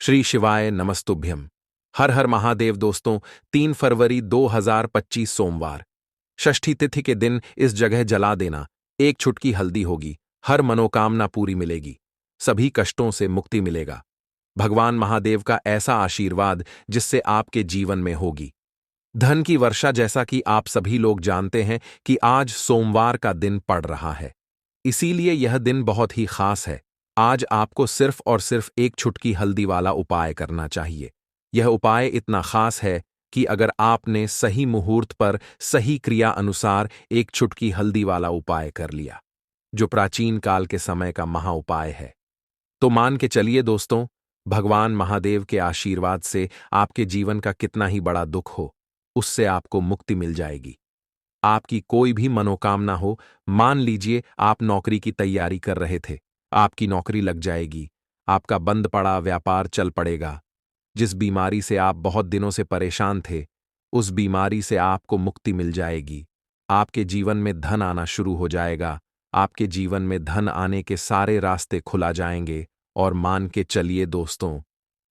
श्री शिवाय नमस्तुभ्यम। हर हर महादेव दोस्तों। 3 फरवरी 2025 सोमवार, षष्ठी तिथि के दिन इस जगह जला देना। एक छुटकी हल्दी होगी, हर मनोकामना पूरी मिलेगी, सभी कष्टों से मुक्ति मिलेगा। भगवान महादेव का ऐसा आशीर्वाद जिससे आपके जीवन में होगी धन की वर्षा। जैसा कि आप सभी लोग जानते हैं कि आज सोमवार का दिन पड़ रहा है, इसीलिए यह दिन बहुत ही खास है। आज आपको सिर्फ और सिर्फ एक छुटकी हल्दी वाला उपाय करना चाहिए। यह उपाय इतना खास है कि अगर आपने सही मुहूर्त पर सही क्रिया अनुसार एक छुटकी हल्दी वाला उपाय कर लिया, जो प्राचीन काल के समय का महा उपाय है, तो मान के चलिए दोस्तों, भगवान महादेव के आशीर्वाद से आपके जीवन का कितना ही बड़ा दुख हो, उससे आपको मुक्ति मिल जाएगी। आपकी कोई भी मनोकामना हो, मान लीजिए आप नौकरी की तैयारी कर रहे थे, आपकी नौकरी लग जाएगी, आपका बंद पड़ा व्यापार चल पड़ेगा, जिस बीमारी से आप बहुत दिनों से परेशान थे, उस बीमारी से आपको मुक्ति मिल जाएगी। आपके जीवन में धन आना शुरू हो जाएगा, आपके जीवन में धन आने के सारे रास्ते खुला जाएंगे और मान के चलिए दोस्तों,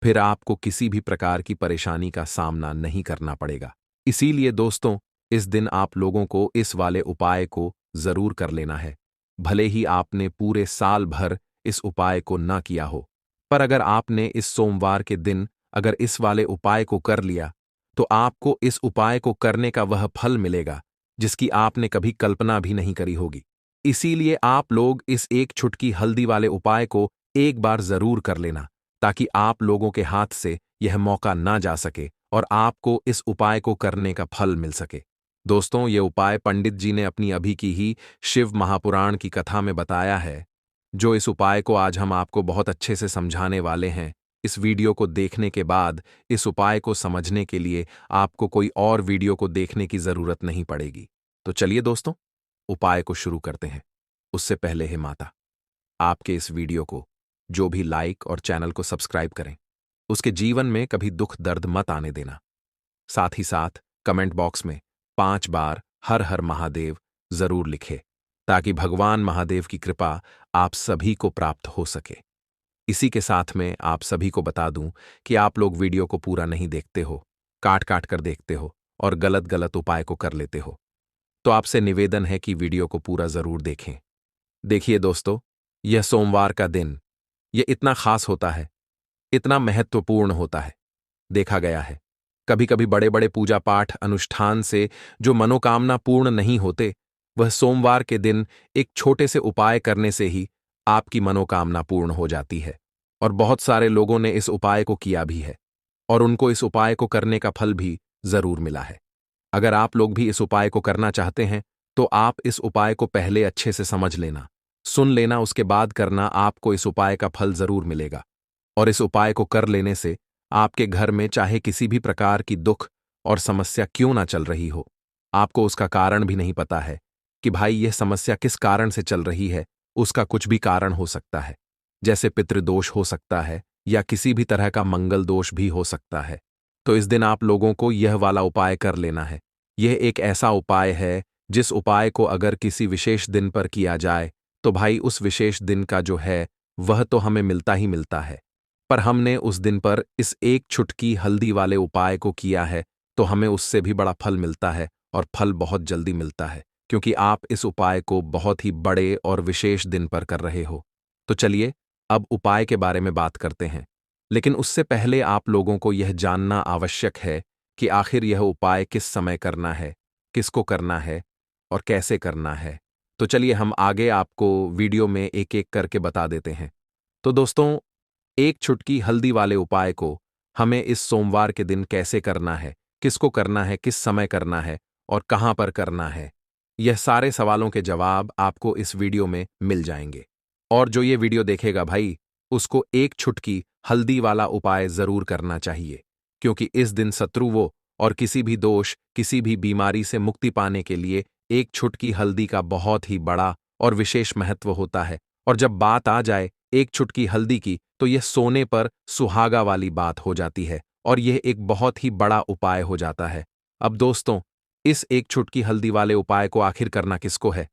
फिर आपको किसी भी प्रकार की परेशानी का सामना नहीं करना पड़ेगा। इसीलिए दोस्तों, इस दिन आप लोगों को इस वाले उपाय को जरूर कर लेना है। भले ही आपने पूरे साल भर इस उपाय को ना किया हो, पर अगर आपने इस सोमवार के दिन अगर इस वाले उपाय को कर लिया, तो आपको इस उपाय को करने का वह फल मिलेगा जिसकी आपने कभी कल्पना भी नहीं करी होगी। इसीलिए आप लोग इस एक छुटकी हल्दी वाले उपाय को एक बार जरूर कर लेना, ताकि आप लोगों के हाथ से यह मौका ना जा सके और आपको इस उपाय को करने का फल मिल सके। दोस्तों, ये उपाय पंडित जी ने अपनी अभी की ही शिव महापुराण की कथा में बताया है। जो इस उपाय को आज हम आपको बहुत अच्छे से समझाने वाले हैं। इस वीडियो को देखने के बाद इस उपाय को समझने के लिए आपको कोई और वीडियो को देखने की जरूरत नहीं पड़ेगी। तो चलिए दोस्तों, उपाय को शुरू करते हैं। उससे पहले हे माता, आपके इस वीडियो को जो भी लाइक और चैनल को सब्सक्राइब करें, उसके जीवन में कभी दुख दर्द मत आने देना। साथ ही साथ कमेंट बॉक्स में 5 बार हर हर महादेव जरूर लिखे, ताकि भगवान महादेव की कृपा आप सभी को प्राप्त हो सके। इसी के साथ में आप सभी को बता दूं कि आप लोग वीडियो को पूरा नहीं देखते हो, काट काट कर देखते हो और गलत गलत उपाय को कर लेते हो। तो आपसे निवेदन है कि वीडियो को पूरा जरूर देखें। देखिए दोस्तों, यह सोमवार का दिन यह इतना खास होता है, इतना महत्वपूर्ण होता है। देखा गया है, कभी कभी बड़े बड़े पूजा पाठ अनुष्ठान से जो मनोकामना पूर्ण नहीं होते, वह सोमवार के दिन एक छोटे से उपाय करने से ही आपकी मनोकामना पूर्ण हो जाती है। और बहुत सारे लोगों ने इस उपाय को किया भी है और उनको इस उपाय को करने का फल भी जरूर मिला है। अगर आप लोग भी इस उपाय को करना चाहते हैं, तो आप इस उपाय को पहले अच्छे से समझ लेना, सुन लेना, उसके बाद करना। आपको इस उपाय का फल जरूर मिलेगा। और इस उपाय को कर लेने से आपके घर में चाहे किसी भी प्रकार की दुख और समस्या क्यों ना चल रही हो, आपको उसका कारण भी नहीं पता है कि भाई यह समस्या किस कारण से चल रही है, उसका कुछ भी कारण हो सकता है। जैसे पितृदोष हो सकता है या किसी भी तरह का मंगल दोष भी हो सकता है। तो इस दिन आप लोगों को यह वाला उपाय कर लेना है। यह एक ऐसा उपाय है जिस उपाय को अगर किसी विशेष दिन पर किया जाए, तो भाई उस विशेष दिन का जो है वह तो हमें मिलता ही मिलता है। पर हमने उस दिन पर इस एक छुटकी हल्दी वाले उपाय को किया है, तो हमें उससे भी बड़ा फल मिलता है और फल बहुत जल्दी मिलता है, क्योंकि आप इस उपाय को बहुत ही बड़े और विशेष दिन पर कर रहे हो। तो चलिए अब उपाय के बारे में बात करते हैं। लेकिन उससे पहले आप लोगों को यह जानना आवश्यक है कि आखिर यह उपाय किस समय करना है, किसको करना है और कैसे करना है। तो चलिए हम आगे आपको वीडियो में एक एक करके बता देते हैं। तो दोस्तों, एक छुटकी हल्दी वाले उपाय को हमें इस सोमवार के दिन कैसे करना है, किसको करना है, किस समय करना है और कहां पर करना है, यह सारे सवालों के जवाब आपको इस वीडियो में मिल जाएंगे। और जो ये वीडियो देखेगा भाई, उसको एक छुटकी हल्दी वाला उपाय जरूर करना चाहिए, क्योंकि इस दिन शत्रुओं और किसी भी दोष, किसी भी बीमारी से मुक्ति पाने के लिए एक छुटकी हल्दी का बहुत ही बड़ा और विशेष महत्व होता है। और जब बात आ जाए एक छुटकी हल्दी की, तो यह सोने पर सुहागा वाली बात हो जाती है और यह एक बहुत ही बड़ा उपाय हो जाता है। अब दोस्तों, इस एक छुटकी हल्दी वाले उपाय को आखिर करना किसको है,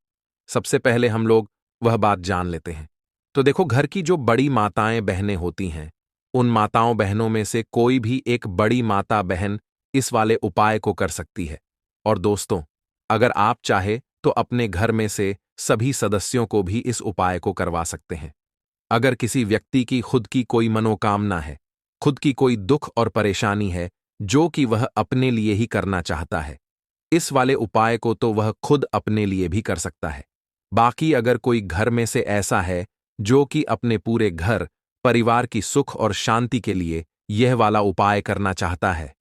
सबसे पहले हम लोग वह बात जान लेते हैं। तो देखो, घर की जो बड़ी माताएं बहनें होती हैं, उन माताओं बहनों में से कोई भी एक बड़ी माता बहन इस वाले उपाय को कर सकती है। और दोस्तों, अगर आप चाहे तो अपने घर में से सभी सदस्यों को भी इस उपाय को करवा सकते हैं। अगर किसी व्यक्ति की खुद की कोई मनोकामना है, खुद की कोई दुख और परेशानी है जो कि वह अपने लिए ही करना चाहता है, इस वाले उपाय को तो वह खुद अपने लिए भी कर सकता है। बाकी अगर कोई घर में से ऐसा है जो कि अपने पूरे घर परिवार की सुख और शांति के लिए यह वाला उपाय करना चाहता है,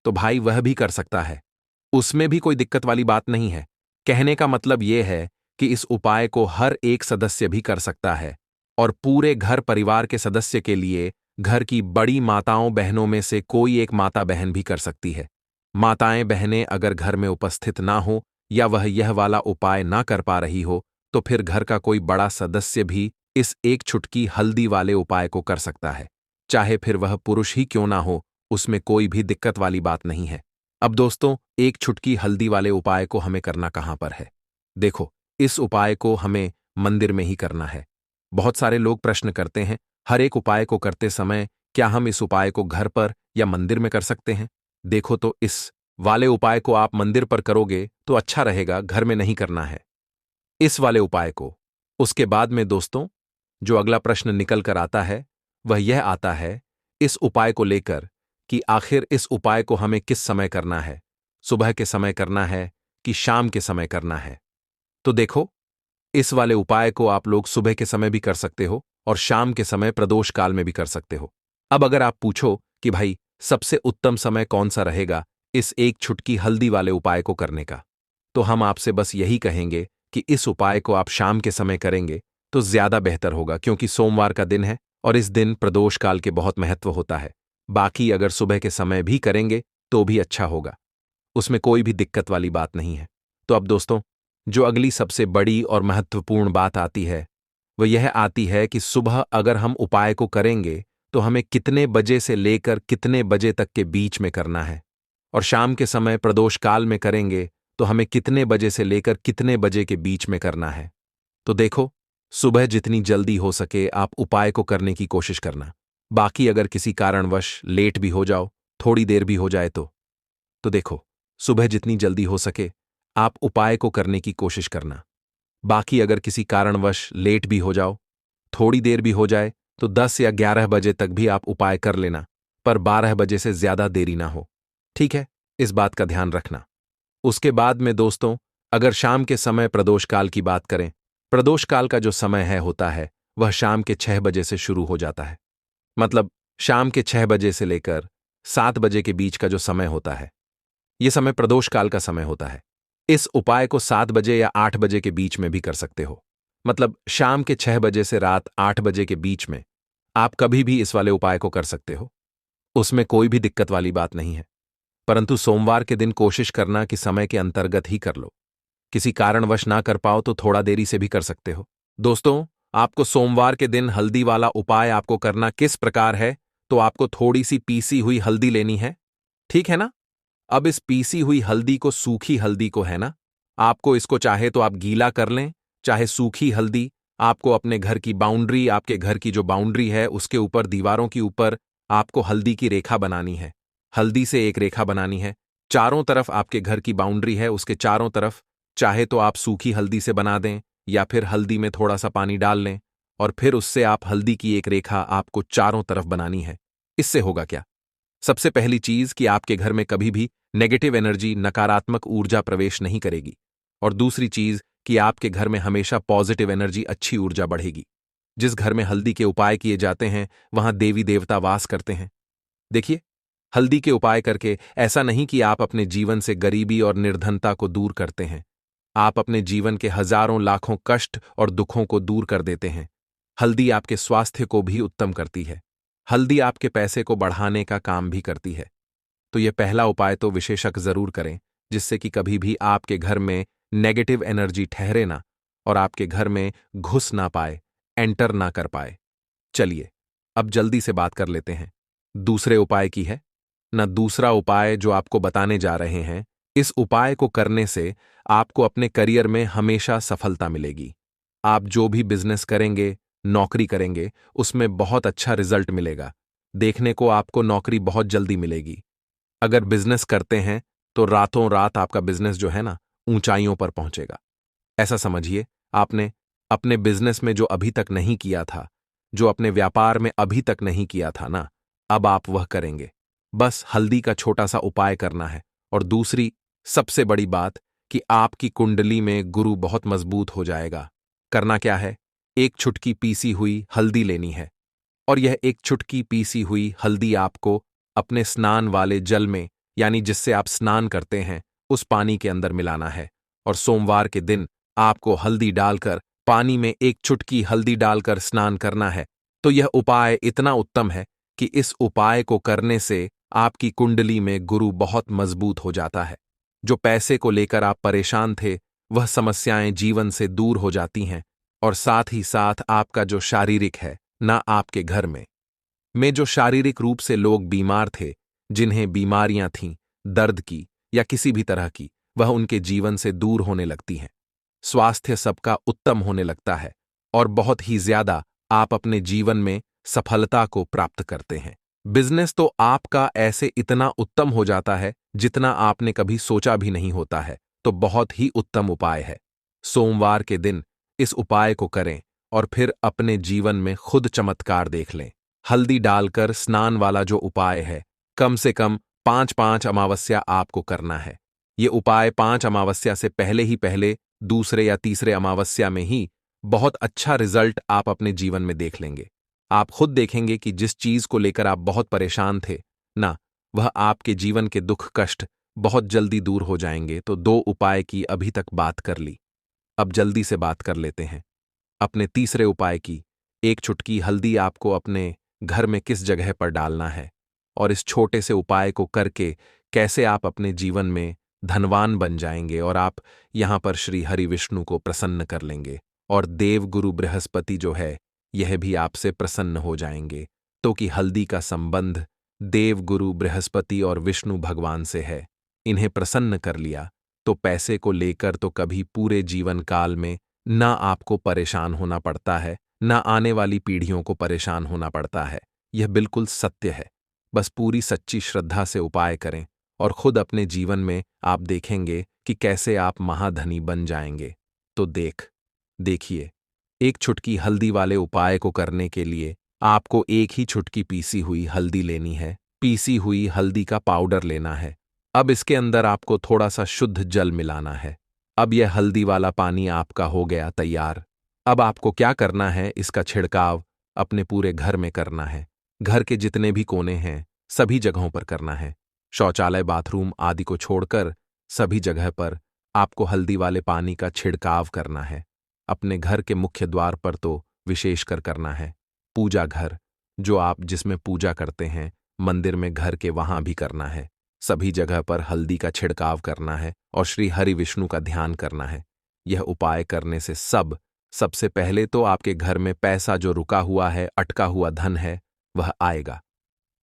तो भाई वह भी कर सकता है। उसमें भी कोई दिक्कत वाली बात नहीं है। कहने का मतलब यह है कि इस उपाय को हर एक सदस्य भी कर सकता है और पूरे घर परिवार के सदस्य के लिए घर की बड़ी माताओं बहनों में से कोई एक माता बहन भी कर सकती है। माताएं बहनें अगर घर में उपस्थित ना हो या वह यह वाला उपाय ना कर पा रही हो, तो फिर घर का कोई बड़ा सदस्य भी इस एक छुटकी हल्दी वाले उपाय को कर सकता है। चाहे फिर वह पुरुष ही क्यों ना हो, उसमें कोई भी दिक्कत वाली बात नहीं है। अब दोस्तों, एक छुटकी हल्दी वाले उपाय को हमें करना कहां पर है? देखो, इस उपाय को हमें मंदिर में ही करना है। बहुत सारे लोग प्रश्न करते हैं, हर एक उपाय को करते समय क्या हम इस उपाय को घर पर या मंदिर में कर सकते हैं? देखो, तो इस वाले उपाय को आप मंदिर पर करोगे तो अच्छा रहेगा, घर में नहीं करना है इस वाले उपाय को। उसके बाद में दोस्तों, जो अगला प्रश्न निकल कर आता है वह यह आता है इस उपाय को लेकर कि आखिर इस उपाय को हमें किस समय करना है, सुबह के समय करना है कि शाम के समय करना है? तो देखो, इस वाले उपाय को आप लोग सुबह के समय भी कर सकते हो और शाम के समय प्रदोष काल में भी कर सकते हो। अब अगर आप पूछो कि भाई सबसे उत्तम समय कौन सा रहेगा इस एक छुटकी हल्दी वाले उपाय को करने का, तो हम आपसे बस यही कहेंगे कि इस उपाय को आप शाम के समय करेंगे तो ज्यादा बेहतर होगा, क्योंकि सोमवार का दिन है और इस दिन प्रदोष काल के बहुत महत्व होता है। बाकी अगर सुबह के समय भी करेंगे तो भी अच्छा होगा, उसमें कोई भी दिक्कत वाली बात नहीं है। तो अब दोस्तों, जो अगली सबसे बड़ी और महत्वपूर्ण बात आती है वह यह आती है कि सुबह अगर हम उपाय को करेंगे तो हमें कितने बजे से लेकर कितने बजे तक के बीच में करना है, और शाम के समय प्रदोष काल में करेंगे तो हमें कितने बजे से लेकर कितने बजे के बीच में करना है। तो देखो, सुबह जितनी जल्दी हो सके आप उपाय को करने की कोशिश करना। बाकी अगर किसी कारणवश लेट भी हो जाओ, थोड़ी देर भी हो जाए तो देखो, सुबह जितनी जल्दी हो सके आप उपाय को करने की कोशिश करना। बाकी अगर किसी कारणवश लेट भी हो जाओ, थोड़ी देर भी हो जाए, तो 10 या 11 बजे तक भी आप उपाय कर लेना, पर 12 बजे से ज्यादा देरी ना हो। ठीक है, इस बात का ध्यान रखना। उसके बाद में दोस्तों, अगर शाम के समय प्रदोष काल की बात करें, प्रदोष काल का जो समय है होता है वह शाम के 6 बजे से शुरू हो जाता है। मतलब शाम के 6 बजे से लेकर 7 बजे के बीच का जो समय होता है, यह समय प्रदोष काल का समय होता है। इस उपाय को 7 बजे या 8 बजे के बीच में भी कर सकते हो। मतलब शाम के 6 बजे से रात 8 बजे के बीच में आप कभी भी इस वाले उपाय को कर सकते हो, उसमें कोई भी दिक्कत वाली बात नहीं है। परंतु सोमवार के दिन कोशिश करना कि समय के अंतर्गत ही कर लो। किसी कारणवश ना कर पाओ तो थोड़ा देरी से भी कर सकते हो। दोस्तों, आपको सोमवार के दिन हल्दी वाला उपाय आपको करना किस प्रकार है, तो आपको थोड़ी सी पीसी हुई हल्दी लेनी है, ठीक है ना? अब इस पीसी हुई हल्दी को, सूखी हल्दी को है ना, आपको इसको चाहे तो आप गीला कर लें, चाहे सूखी हल्दी आपको अपने घर की बाउंड्री, आपके घर की जो बाउंड्री है उसके ऊपर, दीवारों के ऊपर आपको हल्दी की रेखा बनानी है। हल्दी से एक रेखा बनानी है। चारों तरफ आपके घर की बाउंड्री है, उसके चारों तरफ चाहे तो आप सूखी हल्दी से बना दें या फिर हल्दी में थोड़ा सा पानी डाल लें और फिर उससे आप हल्दी की एक रेखा आपको चारों तरफ बनानी है। इससे होगा क्या? सबसे पहली चीज कि आपके घर में कभी भी नेगेटिव एनर्जी, नकारात्मक ऊर्जा प्रवेश नहीं करेगी, और दूसरी चीज कि आपके घर में हमेशा पॉजिटिव एनर्जी, अच्छी ऊर्जा बढ़ेगी। जिस घर में हल्दी के उपाय किए जाते हैं वहां देवी देवता वास करते हैं। देखिए, हल्दी के उपाय करके ऐसा नहीं कि आप अपने जीवन से गरीबी और निर्धनता को दूर करते हैं, आप अपने जीवन के हजारों लाखों कष्ट और दुखों को दूर कर देते हैं। हल्दी आपके स्वास्थ्य को भी उत्तम करती है। हल्दी आपके पैसे को बढ़ाने का काम भी करती है। तो यह पहला उपाय तो विशेषक जरूर करें, जिससे कि कभी भी आपके घर में नेगेटिव एनर्जी ठहरे ना और आपके घर में घुस ना पाए, एंटर ना कर पाए। चलिए, अब जल्दी से बात कर लेते हैं दूसरे उपाय की है ना। दूसरा उपाय जो आपको बताने जा रहे हैं, इस उपाय को करने से आपको अपने करियर में हमेशा सफलता मिलेगी। आप जो भी बिजनेस करेंगे, नौकरी करेंगे, उसमें बहुत अच्छा रिजल्ट मिलेगा। देखने को आपको नौकरी बहुत जल्दी मिलेगी। अगर बिजनेस करते हैं तो रातों रात आपका बिजनेस जो है ना, ऊंचाइयों पर पहुंचेगा। ऐसा समझिए, आपने अपने बिजनेस में जो अभी तक नहीं किया था, जो अपने व्यापार में अभी तक नहीं किया था ना, अब आप वह करेंगे। बस हल्दी का छोटा सा उपाय करना है। और दूसरी सबसे बड़ी बात कि आपकी कुंडली में गुरु बहुत मजबूत हो जाएगा। करना क्या है? एक चुटकी पीसी हुई हल्दी लेनी है, और यह एक चुटकी पीसी हुई हल्दी आपको अपने स्नान वाले जल में, यानी जिससे आप स्नान करते हैं, उस पानी के अंदर मिलाना है। और सोमवार के दिन आपको हल्दी डालकर, पानी में एक चुटकी हल्दी डालकर स्नान करना है। तो यह उपाय इतना उत्तम है कि इस उपाय को करने से आपकी कुंडली में गुरु बहुत मजबूत हो जाता है। जो पैसे को लेकर आप परेशान थे, वह समस्याएं जीवन से दूर हो जाती हैं। और साथ ही साथ आपका जो शारीरिक है ना, आपके घर में जो शारीरिक रूप से लोग बीमार थे, जिन्हें बीमारियां थीं, दर्द की या किसी भी तरह की, वह उनके जीवन से दूर होने लगती हैं। स्वास्थ्य सबका उत्तम होने लगता है और बहुत ही ज्यादा आप अपने जीवन में सफलता को प्राप्त करते हैं। बिजनेस तो आपका ऐसे इतना उत्तम हो जाता है जितना आपने कभी सोचा भी नहीं होता है। तो बहुत ही उत्तम उपाय है। सोमवार के दिन इस उपाय को करें और फिर अपने जीवन में खुद चमत्कार देख लें। हल्दी डालकर स्नान वाला जो उपाय है, कम से कम 5-5 अमावस्या आपको करना है। ये उपाय 5 अमावस्या से पहले दूसरे या तीसरे अमावस्या में ही बहुत अच्छा रिजल्ट आप अपने जीवन में देख लेंगे। आप खुद देखेंगे कि जिस चीज को लेकर आप बहुत परेशान थे ना, वह आपके जीवन के दुख कष्ट बहुत जल्दी दूर हो जाएंगे। तो 2 उपाय की अभी तक बात कर ली, अब जल्दी से बात कर लेते हैं अपने तीसरे उपाय की। एक चुटकी हल्दी आपको अपने घर में किस जगह पर डालना है, और इस छोटे से उपाय को करके कैसे आप अपने जीवन में धनवान बन जाएंगे और आप यहां पर श्री हरि विष्णु को प्रसन्न कर लेंगे। और देव गुरु बृहस्पति जो है, यह भी आपसे प्रसन्न हो जाएंगे। तो कि हल्दी का संबंध देव गुरु बृहस्पति और विष्णु भगवान से है। इन्हें प्रसन्न कर लिया तो पैसे को लेकर तो कभी पूरे जीवन काल में ना आपको परेशान होना पड़ता है, ना आने वाली पीढ़ियों को परेशान होना पड़ता है। यह बिल्कुल सत्य है। बस पूरी सच्ची श्रद्धा से उपाय करें और खुद अपने जीवन में आप देखेंगे कि कैसे आप महाधनी बन जाएंगे। तो देखिए, एक चुटकी हल्दी वाले उपाय को करने के लिए आपको एक ही चुटकी पीसी हुई हल्दी लेनी है। पीसी हुई हल्दी का पाउडर लेना है। अब इसके अंदर आपको थोड़ा सा शुद्ध जल मिलाना है। अब यह हल्दी वाला पानी आपका हो गया तैयार। अब आपको क्या करना है, इसका छिड़काव अपने पूरे घर में करना है। घर के जितने भी कोने हैं, सभी जगहों पर करना है। शौचालय, बाथरूम आदि को छोड़कर सभी जगह पर आपको हल्दी वाले पानी का छिड़काव करना है। अपने घर के मुख्य द्वार पर तो विशेषकर करना है। पूजा घर, जो आप जिसमें पूजा करते हैं, मंदिर में, घर के, वहां भी करना है। सभी जगह पर हल्दी का छिड़काव करना है और श्री हरि विष्णु का ध्यान करना है। यह उपाय करने से सबसे पहले तो आपके घर में पैसा जो रुका हुआ है, अटका हुआ धन है, वह आएगा।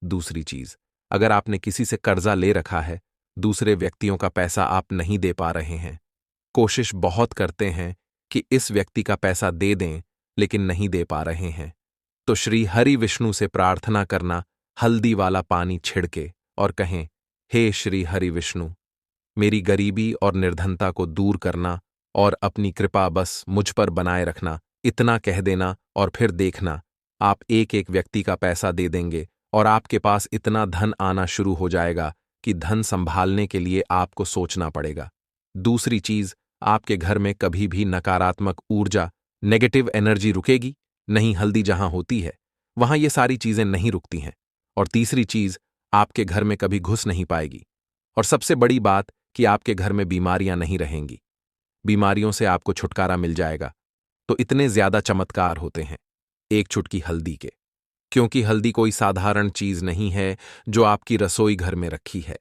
दूसरी चीज, अगर आपने किसी से कर्जा ले रखा है, दूसरे व्यक्तियों का पैसा आप नहीं दे पा रहे हैं, कोशिश बहुत करते हैं कि इस व्यक्ति का पैसा दे दें, लेकिन नहीं दे पा रहे हैं, तो श्री हरि विष्णु से प्रार्थना करना, हल्दी वाला पानी छिड़के और कहें, हे श्री हरि विष्णु, मेरी गरीबी और निर्धनता को दूर करना और अपनी कृपा बस मुझ पर बनाए रखना। इतना कह देना और फिर देखना, आप एक एक व्यक्ति का पैसा दे देंगे और आपके पास इतना धन आना शुरू हो जाएगा कि धन संभालने के लिए आपको सोचना पड़ेगा। दूसरी चीज, आपके घर में कभी भी नकारात्मक ऊर्जा, नेगेटिव एनर्जी रुकेगी नहीं। हल्दी जहां होती है, वहां ये सारी चीजें नहीं रुकती हैं। और तीसरी चीज, आपके घर में कभी घुस नहीं पाएगी। और सबसे बड़ी बात कि आपके घर में बीमारियां नहीं रहेंगी। बीमारियों से आपको छुटकारा मिल जाएगा। तो इतने ज्यादा चमत्कार होते हैं एक चुटकी हल्दी के, क्योंकि हल्दी कोई साधारण चीज नहीं है जो आपकी रसोई घर में रखी है।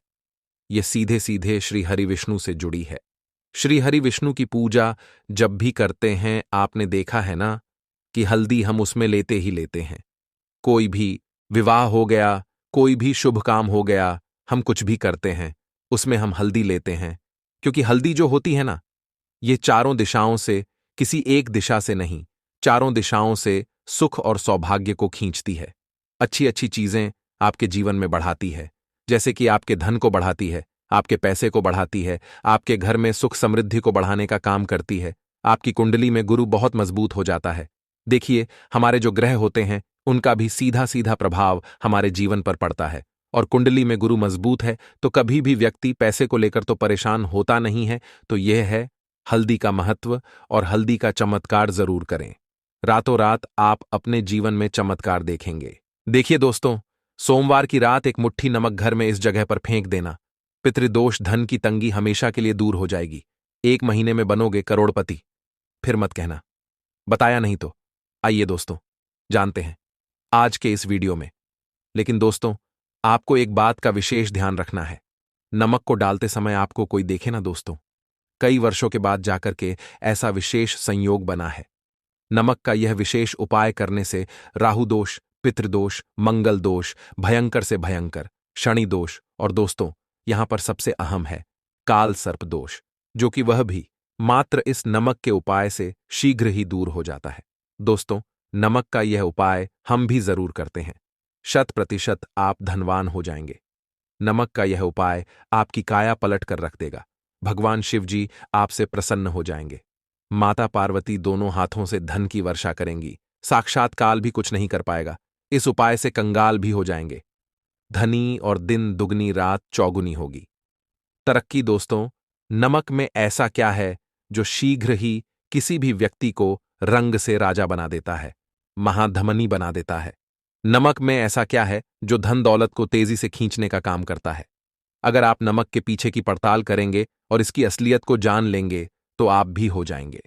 यह सीधे सीधे श्री हरि विष्णु से जुड़ी है। श्री हरि विष्णु की पूजा जब भी करते हैं, आपने देखा है ना कि हल्दी हम उसमें लेते ही लेते हैं। कोई भी विवाह हो गया, कोई भी शुभ काम हो गया, हम कुछ भी करते हैं, उसमें हम हल्दी लेते हैं। क्योंकि हल्दी जो होती है ना, ये चारों दिशाओं से, किसी एक दिशा से नहीं, चारों दिशाओं से सुख और सौभाग्य को खींचती है। अच्छी अच्छी चीजें आपके जीवन में बढ़ाती है, जैसे कि आपके धन को बढ़ाती है, आपके पैसे को बढ़ाती है, आपके घर में सुख समृद्धि को बढ़ाने का काम करती है। आपकी कुंडली में गुरु बहुत मजबूत हो जाता है। देखिए, हमारे जो ग्रह होते हैं उनका भी सीधा सीधा प्रभाव हमारे जीवन पर पड़ता है, और कुंडली में गुरु मजबूत है तो कभी भी व्यक्ति पैसे को लेकर तो परेशान होता नहीं है। तो यह है हल्दी का महत्व, और हल्दी का चमत्कार जरूर करें। रातों रात आप अपने जीवन में चमत्कार देखेंगे। देखिए दोस्तों, सोमवार की रात एक मुट्ठी नमक घर में इस जगह पर फेंक देना। पितृदोष, धन की तंगी हमेशा के लिए दूर हो जाएगी। 1 महीने में बनोगे करोड़पति। फिर मत कहना बताया नहीं तो। आइए दोस्तों, जानते हैं आज के इस वीडियो में। लेकिन दोस्तों, आपको एक बात का विशेष ध्यान रखना है। नमक को डालते समय आपको कोई देखे ना दोस्तों। कई वर्षों के बाद जाकर के ऐसा विशेष संयोग बना है। नमक का यह विशेष उपाय करने से राहु दोष, पितृदोष, मंगल दोष, भयंकर से भयंकर शनि दोष, और दोस्तों यहां पर सबसे अहम है काल सर्प दोष, जो कि वह भी मात्र इस नमक के उपाय से शीघ्र ही दूर हो जाता है। दोस्तों, नमक का यह उपाय हम भी जरूर करते हैं। 100% आप धनवान हो जाएंगे। नमक का यह उपाय आपकी काया पलट कर रख देगा। भगवान शिव जी आपसे प्रसन्न हो जाएंगे। माता पार्वती दोनों हाथों से धन की वर्षा करेंगी। साक्षात काल भी कुछ नहीं कर पाएगा। इस उपाय से कंगाल भी हो जाएंगे। धनी और दिन दुगनी रात चौगुनी होगी। तरक्की दोस्तों, नमक में ऐसा क्या है जो शीघ्र ही किसी भी व्यक्ति को रंग से राजा बना देता है, महाधमनी बना देता है। नमक में ऐसा क्या है जो धन दौलत को तेजी से खींचने का काम करता है। अगर आप नमक के पीछे की पड़ताल करेंगे और इसकी असलियत को जान लेंगे तो आप भी हो जाएंगे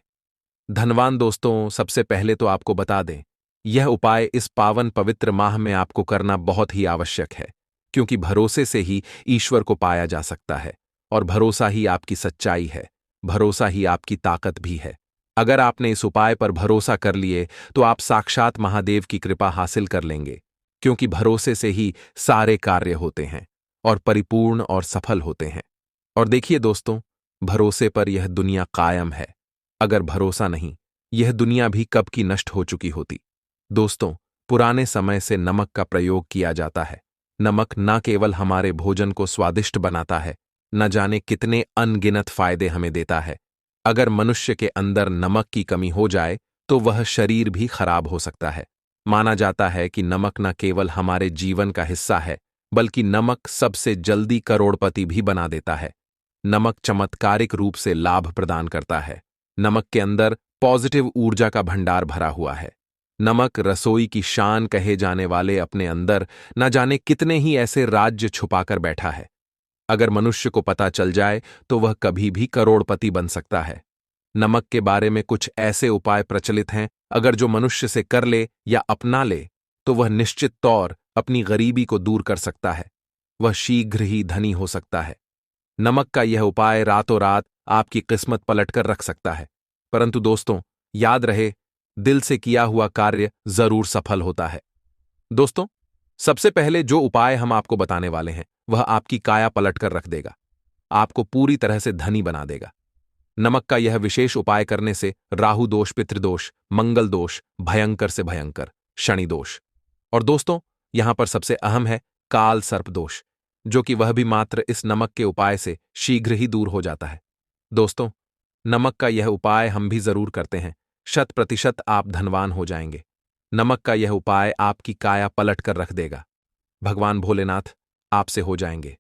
धनवान। दोस्तों, सबसे पहले तो आपको बता दें, यह उपाय इस पावन पवित्र माह में आपको करना बहुत ही आवश्यक है, क्योंकि भरोसे से ही ईश्वर को पाया जा सकता है, और भरोसा ही आपकी सच्चाई है, भरोसा ही आपकी ताकत भी है। अगर आपने इस उपाय पर भरोसा कर लिए तो आप साक्षात महादेव की कृपा हासिल कर लेंगे, क्योंकि भरोसे से ही सारे कार्य होते हैं और परिपूर्ण और सफल होते हैं। और देखिए दोस्तों, भरोसे पर यह दुनिया कायम है। अगर भरोसा नहीं, यह दुनिया भी कब की नष्ट हो चुकी होती। दोस्तों, पुराने समय से नमक का प्रयोग किया जाता है। नमक न केवल हमारे भोजन को स्वादिष्ट बनाता है, न जाने कितने अनगिनत फायदे हमें देता है। अगर मनुष्य के अंदर नमक की कमी हो जाए तो वह शरीर भी खराब हो सकता है। माना जाता है कि नमक न केवल हमारे जीवन का हिस्सा है, बल्कि नमक सबसे जल्दी करोड़पति भी बना देता है। नमक चमत्कारिक रूप से लाभ प्रदान करता है। नमक के अंदर पॉजिटिव ऊर्जा का भंडार भरा हुआ है। नमक रसोई की शान कहे जाने वाले अपने अंदर न जाने कितने ही ऐसे राज्य छुपाकर बैठा है। अगर मनुष्य को पता चल जाए तो वह कभी भी करोड़पति बन सकता है। नमक के बारे में कुछ ऐसे उपाय प्रचलित हैं, अगर जो मनुष्य से कर ले या अपना ले तो वह निश्चित तौर अपनी गरीबी को दूर कर सकता है। वह शीघ्र ही धनी हो सकता है। नमक का यह उपाय रातों रात आपकी किस्मत पलटकर रख सकता है। परंतु दोस्तों, याद रहे, दिल से किया हुआ कार्य जरूर सफल होता है। दोस्तों, सबसे पहले जो उपाय हम आपको बताने वाले हैं वह आपकी काया पलटकर रख देगा, आपको पूरी तरह से धनी बना देगा। नमक का यह विशेष उपाय करने से राहु दोष, पितृदोष, मंगल दोष, भयंकर से भयंकर शनि दोष, और दोस्तों यहां पर सबसे अहम है काल सर्प दोष, जो कि वह भी मात्र इस नमक के उपाय से शीघ्र ही दूर हो जाता है। दोस्तों, नमक का यह उपाय हम भी जरूर करते हैं। 100% आप धनवान हो जाएंगे। नमक का यह उपाय आपकी काया पलट कर रख देगा। भगवान भोलेनाथ आपसे हो जाएंगे।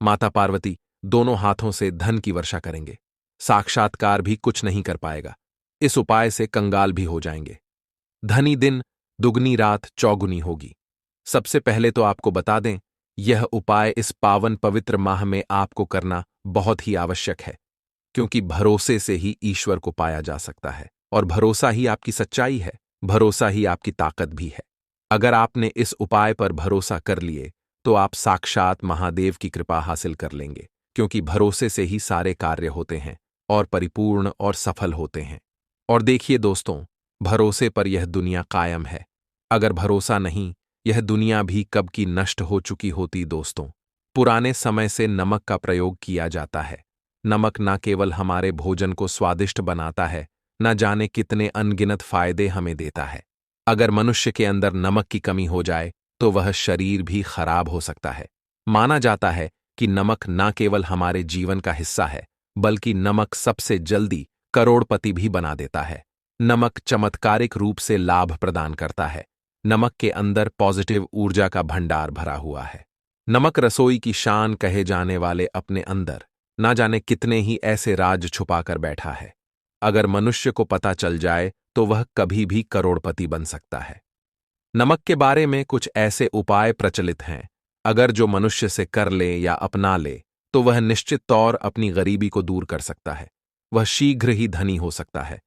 माता पार्वती दोनों हाथों से धन की वर्षा करेंगे। साक्षात्कार भी कुछ नहीं कर पाएगा। इस उपाय से कंगाल भी हो जाएंगे। धनी दिन दुगनी रात चौगुनी होगी। सबसे पहले तो आपको बता दें, यह उपाय इस पावन पवित्र माह में आपको करना बहुत ही आवश्यक है, क्योंकि भरोसे से ही ईश्वर को पाया जा सकता है, और भरोसा ही आपकी सच्चाई है, भरोसा ही आपकी ताकत भी है। अगर आपने इस उपाय पर भरोसा कर लिए तो आप साक्षात महादेव की कृपा हासिल कर लेंगे, क्योंकि भरोसे से ही सारे कार्य होते हैं और परिपूर्ण और सफल होते हैं। और देखिए दोस्तों, भरोसे पर यह दुनिया कायम है। अगर भरोसा नहीं, यह दुनिया भी कब की नष्ट हो चुकी होती। दोस्तों, पुराने समय से नमक का प्रयोग किया जाता है। नमक न केवल हमारे भोजन को स्वादिष्ट बनाता है, न जाने कितने अनगिनत फायदे हमें देता है। अगर मनुष्य के अंदर नमक की कमी हो जाए तो वह शरीर भी खराब हो सकता है। माना जाता है कि नमक न केवल हमारे जीवन का हिस्सा है, बल्कि नमक सबसे जल्दी करोड़पति भी बना देता है। नमक चमत्कारिक रूप से लाभ प्रदान करता है। नमक के अंदर पॉजिटिव ऊर्जा का भंडार भरा हुआ है। नमक रसोई की शान कहे जाने वाले अपने अंदर ना जाने कितने ही ऐसे राज छुपाकर बैठा है। अगर मनुष्य को पता चल जाए तो वह कभी भी करोड़पति बन सकता है। नमक के बारे में कुछ ऐसे उपाय प्रचलित हैं, अगर जो मनुष्य से कर ले या अपना ले तो वह निश्चित तौर अपनी गरीबी को दूर कर सकता है। वह शीघ्र ही धनी हो सकता है।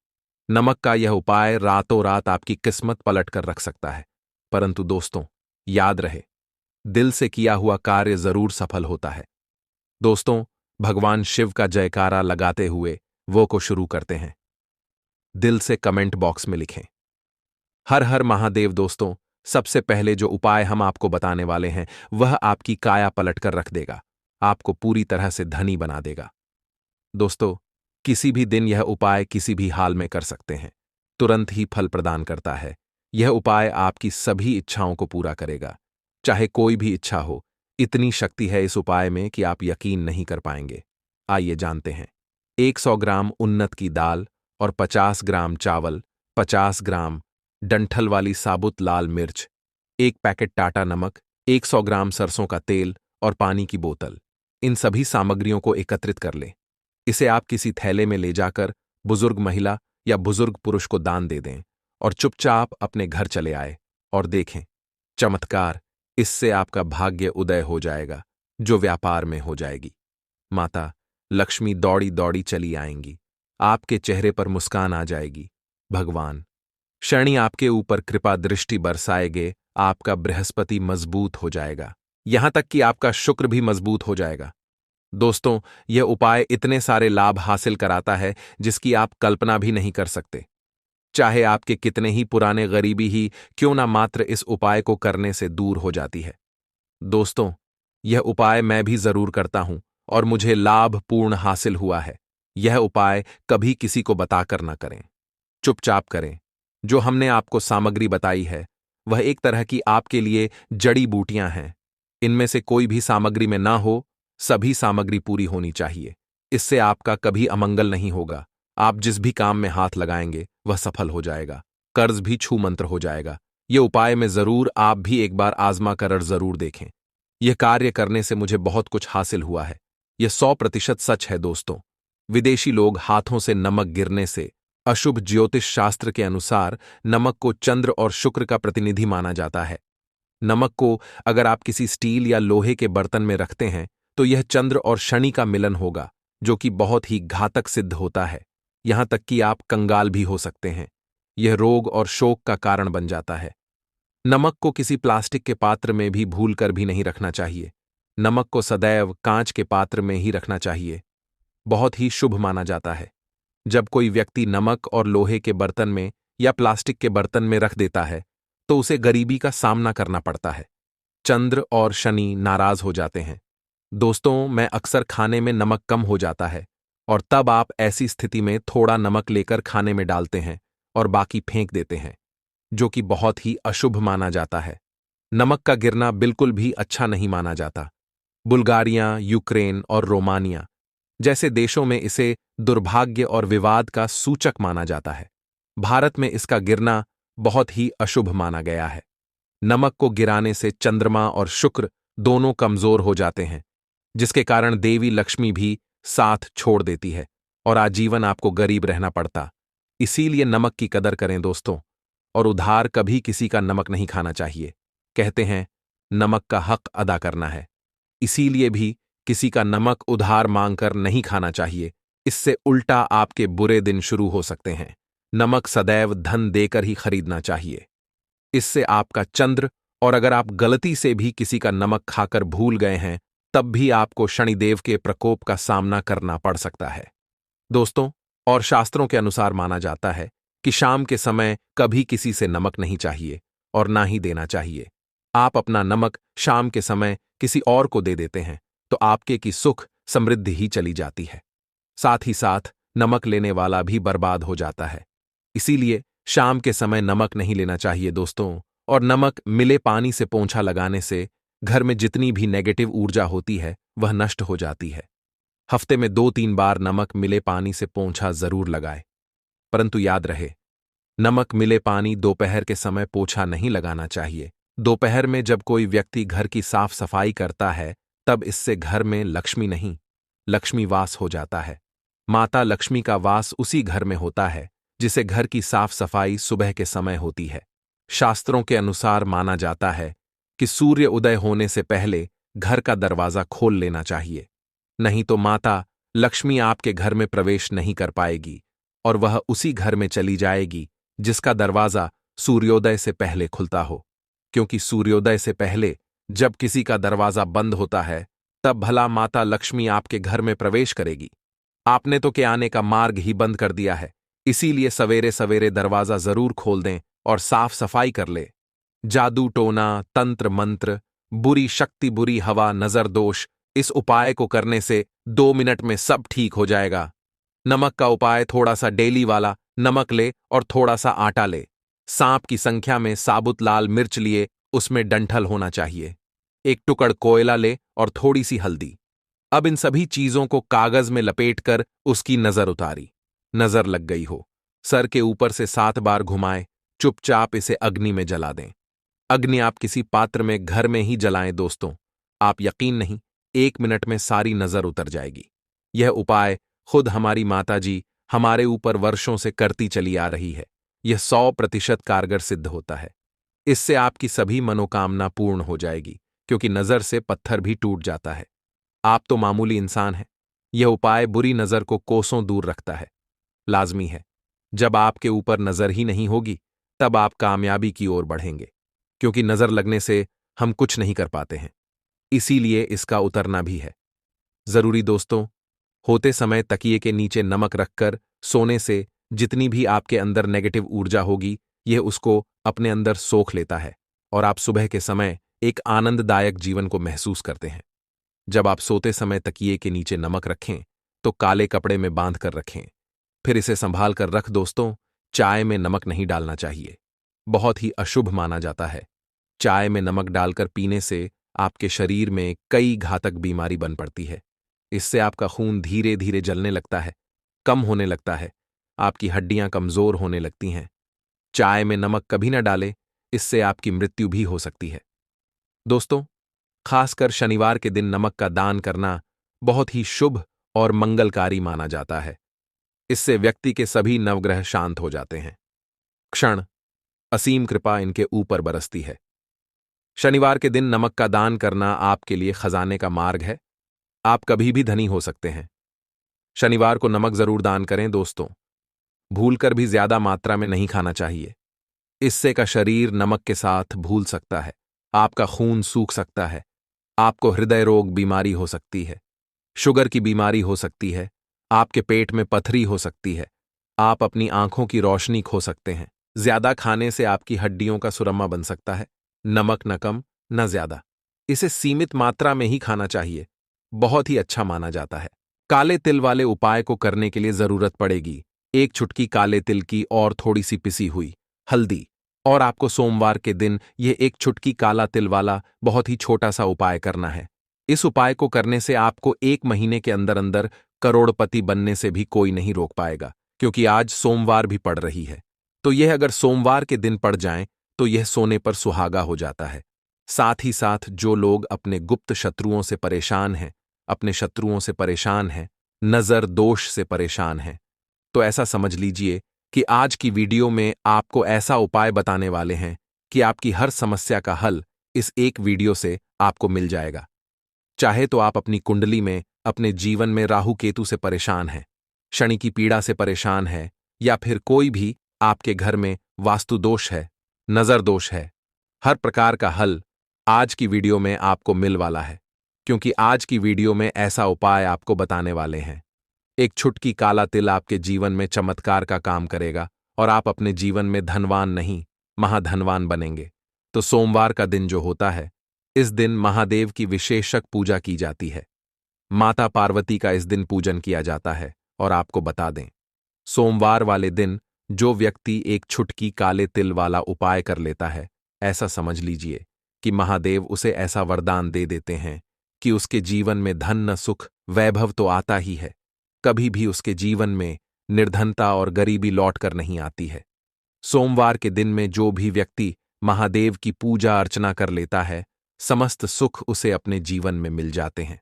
नमक का यह उपाय रातों रात आपकी किस्मत पलट कर रख सकता है। परंतु दोस्तों, याद रहे, दिल से किया हुआ कार्य जरूर सफल होता है। दोस्तों, भगवान शिव का जयकारा लगाते हुए वो को शुरू करते हैं। दिल से कमेंट बॉक्स में लिखें, हर हर महादेव। दोस्तों, सबसे पहले जो उपाय हम आपको बताने वाले हैं वह आपकी काया पलट कर रख देगा, आपको पूरी तरह से धनी बना देगा। दोस्तों, किसी भी दिन यह उपाय किसी भी हाल में कर सकते हैं, तुरंत ही फल प्रदान करता है। यह उपाय आपकी सभी इच्छाओं को पूरा करेगा, चाहे कोई भी इच्छा हो। इतनी शक्ति है इस उपाय में कि आप यकीन नहीं कर पाएंगे। आइए जानते हैं। 100 ग्राम उन्नत की दाल और 50 ग्राम चावल, 50 ग्राम डंठल वाली साबुत लाल मिर्च, 1 पैकेट टाटा नमक, 100 ग्राम सरसों का तेल और पानी की बोतल। इन सभी सामग्रियों को एकत्रित कर लें। इसे आप किसी थैले में ले जाकर बुजुर्ग महिला या बुजुर्ग पुरुष को दान दे दें और चुपचाप अपने घर चले आए और देखें चमत्कार। इससे आपका भाग्य उदय हो जाएगा, जो व्यापार में हो जाएगी। माता लक्ष्मी दौड़ी दौड़ी चली आएंगी, आपके चेहरे पर मुस्कान आ जाएगी। भगवान शनि आपके ऊपर कृपा दृष्टि बरसाएंगे, आपका बृहस्पति मजबूत हो जाएगा, यहां तक कि आपका शुक्र भी मजबूत हो जाएगा। दोस्तों, यह उपाय इतने सारे लाभ हासिल कराता है जिसकी आप कल्पना भी नहीं कर सकते। चाहे आपके कितने ही पुराने गरीबी ही क्यों ना मात्र इस उपाय को करने से दूर हो जाती है। दोस्तों, यह उपाय मैं भी जरूर करता हूं और मुझे लाभ पूर्ण हासिल हुआ है। यह उपाय कभी किसी को बताकर ना करें, चुपचाप करें। जो हमने आपको सामग्री बताई है वह एक तरह की आपके लिए जड़ी बूटियां हैं। इनमें से कोई भी सामग्री में ना हो, सभी सामग्री पूरी होनी चाहिए। इससे आपका कभी अमंगल नहीं होगा। आप जिस भी काम में हाथ लगाएंगे वह सफल हो जाएगा, कर्ज भी छू मंत्र हो जाएगा। ये उपाय में जरूर आप भी एक बार आजमा कर जरूर देखें। यह कार्य करने से मुझे बहुत कुछ हासिल हुआ है। यह 100% सच है। दोस्तों, विदेशी लोग हाथों से नमक गिरने से अशुभ ज्योतिष शास्त्र के अनुसार नमक को चंद्र और शुक्र का प्रतिनिधि माना जाता है। नमक को अगर आप किसी स्टील या लोहे के बर्तन में रखते हैं तो यह चंद्र और शनि का मिलन होगा, जो कि बहुत ही घातक सिद्ध होता है। यहां तक कि आप कंगाल भी हो सकते हैं। यह रोग और शोक का कारण बन जाता है। नमक को किसी प्लास्टिक के पात्र में भी भूलकर भी नहीं रखना चाहिए। नमक को सदैव कांच के पात्र में ही रखना चाहिए। बहुत ही शुभ माना जाता है। जब कोई व्यक्ति नमक और लोहे के बर्तन में या प्लास्टिक के बर्तन में रख देता है तो उसे गरीबी का सामना करना पड़ता है। चंद्र और शनि नाराज हो जाते हैं। दोस्तों, मैं अक्सर खाने में नमक कम हो जाता है और तब आप ऐसी स्थिति में थोड़ा नमक लेकर खाने में डालते हैं और बाकी फेंक देते हैं, जो कि बहुत ही अशुभ माना जाता है। नमक का गिरना बिल्कुल भी अच्छा नहीं माना जाता। बुल्गारिया, यूक्रेन और रोमानिया जैसे देशों में इसे दुर्भाग्य और विवाद का सूचक माना जाता है। भारत में इसका गिरना बहुत ही अशुभ माना गया है। नमक को गिराने से चंद्रमा और शुक्र दोनों कमजोर हो जाते हैं, जिसके कारण देवी लक्ष्मी भी साथ छोड़ देती है और आजीवन आपको गरीब रहना पड़ता। इसीलिए नमक की कदर करें दोस्तों, और उधार कभी किसी का नमक नहीं खाना चाहिए। कहते हैं नमक का हक अदा करना है, इसीलिए भी किसी का नमक उधार मांगकर नहीं खाना चाहिए। इससे उल्टा आपके बुरे दिन शुरू हो सकते हैं। नमक सदैव धन देकर ही खरीदना चाहिए। इससे आपका चंद्र, और अगर आप गलती से भी किसी का नमक खाकर भूल गए हैं तब भी आपको शनिदेव के प्रकोप का सामना करना पड़ सकता है। दोस्तों, और शास्त्रों के अनुसार माना जाता है कि शाम के समय कभी किसी से नमक नहीं चाहिए और ना ही देना चाहिए। आप अपना नमक शाम के समय किसी और को दे देते हैं तो आपके की सुख समृद्धि ही चली जाती है। साथ ही साथ नमक लेने वाला भी बर्बाद हो जाता है। इसीलिए शाम के समय नमक नहीं लेना चाहिए दोस्तों, और नमक मिले पानी से पोंछा लगाने से घर में जितनी भी नेगेटिव ऊर्जा होती है वह नष्ट हो जाती है। हफ्ते में 2-3 बार नमक मिले पानी से पोंछा जरूर लगाए, परंतु याद रहे, नमक मिले पानी दोपहर के समय पोछा नहीं लगाना चाहिए। दोपहर में जब कोई व्यक्ति घर की साफ सफाई करता है तब इससे घर में लक्ष्मी नहीं, लक्ष्मी वास हो जाता है। माता लक्ष्मी का वास उसी घर में होता है जिसे घर की साफ सफाई सुबह के समय होती है। शास्त्रों के अनुसार माना जाता है कि सूर्य उदय होने से पहले घर का दरवाजा खोल लेना चाहिए, नहीं तो माता लक्ष्मी आपके घर में प्रवेश नहीं कर पाएगी और वह उसी घर में चली जाएगी जिसका दरवाजा सूर्योदय से पहले खुलता हो। क्योंकि सूर्योदय से पहले जब किसी का दरवाजा बंद होता है तब भला माता लक्ष्मी आपके घर में प्रवेश करेगी। आपने तो के आने का मार्ग ही बंद कर दिया है, इसीलिए सवेरे सवेरे दरवाजा जरूर खोल दें और साफ सफाई कर ले। जादू टोना, तंत्र मंत्र, बुरी शक्ति, बुरी हवा, नजर दोष, इस उपाय को करने से 2 मिनट में सब ठीक हो जाएगा। नमक का उपाय, थोड़ा सा डेली वाला नमक ले और थोड़ा सा आटा ले। सांप की संख्या में साबुत लाल मिर्च लिए, उसमें डंठल होना चाहिए। एक टुकड़ कोयला ले और थोड़ी सी हल्दी। अब इन सभी चीजों को कागज में लपेटकर उसकी नजर उतारी। नजर लग गई हो, सर के ऊपर से 7 बार घुमाएं, चुपचाप इसे अग्नि में जला दें। अग्नि आप किसी पात्र में घर में ही जलाएं दोस्तों, आप यकीन नहीं, 1 मिनट में सारी नजर उतर जाएगी। यह उपाय खुद हमारी माताजी हमारे ऊपर वर्षों से करती चली आ रही है। यह 100% कारगर सिद्ध होता है। इससे आपकी सभी मनोकामना पूर्ण हो जाएगी, क्योंकि नजर से पत्थर भी टूट जाता है। आप तो मामूली इंसान हैं, यह उपाय बुरी नजर को कोसों दूर रखता है। लाजमी है, जब आपके ऊपर नजर ही नहीं होगी तब आप कामयाबी की ओर बढ़ेंगे, क्योंकि नजर लगने से हम कुछ नहीं कर पाते हैं, इसीलिए इसका उतरना भी है जरूरी दोस्तों। होते समय तकिए के नीचे नमक रखकर सोने से जितनी भी आपके अंदर नेगेटिव ऊर्जा होगी यह उसको अपने अंदर सोख लेता है और आप सुबह के समय एक आनंददायक जीवन को महसूस करते हैं। जब आप सोते समय तकिए के नीचे नमक रखें तो काले कपड़े में बांध कर रखें, फिर इसे संभाल कर रख दोस्तों। चाय में नमक नहीं डालना चाहिए, बहुत ही अशुभ माना जाता है। चाय में नमक डालकर पीने से आपके शरीर में कई घातक बीमारी बन पड़ती है। इससे आपका खून धीरे धीरे जलने लगता है, कम होने लगता है, आपकी हड्डियां कमजोर होने लगती हैं। चाय में नमक कभी न डालें, इससे आपकी मृत्यु भी हो सकती है। दोस्तों, खासकर शनिवार के दिन नमक का दान करना बहुत ही शुभ और मंगलकारी माना जाता है। इससे व्यक्ति के सभी नवग्रह शांत हो जाते हैं। क्षण असीम कृपा इनके ऊपर बरसती है। शनिवार के दिन नमक का दान करना आपके लिए खजाने का मार्ग है। आप कभी भी धनी हो सकते हैं। शनिवार को नमक जरूर दान करें दोस्तों, भूलकर भी ज्यादा मात्रा में नहीं खाना चाहिए। इससे का शरीर नमक के साथ भूल सकता है, आपका खून सूख सकता है, आपको हृदय रोग बीमारी हो सकती है, शुगर की बीमारी हो सकती है, आपके पेट में पथरी हो सकती है, आप अपनी आंखों की रोशनी खो सकते हैं। ज्यादा खाने से आपकी हड्डियों का सुरमा बन सकता है। नमक न कम न ज्यादा, इसे सीमित मात्रा में ही खाना चाहिए, बहुत ही अच्छा माना जाता है। काले तिल वाले उपाय को करने के लिए जरूरत पड़ेगी 1 चुटकी काले तिल की और थोड़ी सी पिसी हुई हल्दी, और आपको सोमवार के दिन यह 1 चुटकी काला तिल वाला बहुत ही छोटा सा उपाय करना है। इस उपाय को करने से आपको 1 महीने के अंदर अंदर करोड़पति बनने से भी कोई नहीं रोक पाएगा, क्योंकि आज सोमवार भी पड़ रही है। तो यह अगर सोमवार के दिन पड़ जाए तो यह सोने पर सुहागा हो जाता है। साथ ही साथ जो लोग अपने गुप्त शत्रुओं से परेशान हैं, अपने शत्रुओं से परेशान हैं, नजर दोष से परेशान हैं, तो ऐसा समझ लीजिए कि आज की वीडियो में आपको ऐसा उपाय बताने वाले हैं कि आपकी हर समस्या का हल इस एक वीडियो से आपको मिल जाएगा। चाहे तो आप अपनी कुंडली में, अपने जीवन में राहु केतु से परेशान हैं, शनि की पीड़ा से परेशान है, या फिर कोई भी आपके घर में वास्तु दोष है, नजर दोष है, हर प्रकार का हल आज की वीडियो में आपको मिल वाला है। क्योंकि आज की वीडियो में ऐसा उपाय आपको बताने वाले हैं। 1 चुटकी काला तिल आपके जीवन में चमत्कार का काम करेगा और आप अपने जीवन में धनवान नहीं, महाधनवान बनेंगे। तो सोमवार का दिन जो होता है, इस दिन महादेव की विशेषक पूजा की जाती है। माता पार्वती का इस दिन पूजन किया जाता है। और आपको बता दें, सोमवार वाले दिन जो व्यक्ति 1 चुटकी काले तिल वाला उपाय कर लेता है ऐसा समझ लीजिए कि महादेव उसे ऐसा वरदान दे देते हैं कि उसके जीवन में धन न सुख वैभव तो आता ही है, कभी भी उसके जीवन में निर्धनता और गरीबी लौट कर नहीं आती है। सोमवार के दिन में जो भी व्यक्ति महादेव की पूजा अर्चना कर लेता है, समस्त सुख उसे अपने जीवन में मिल जाते हैं।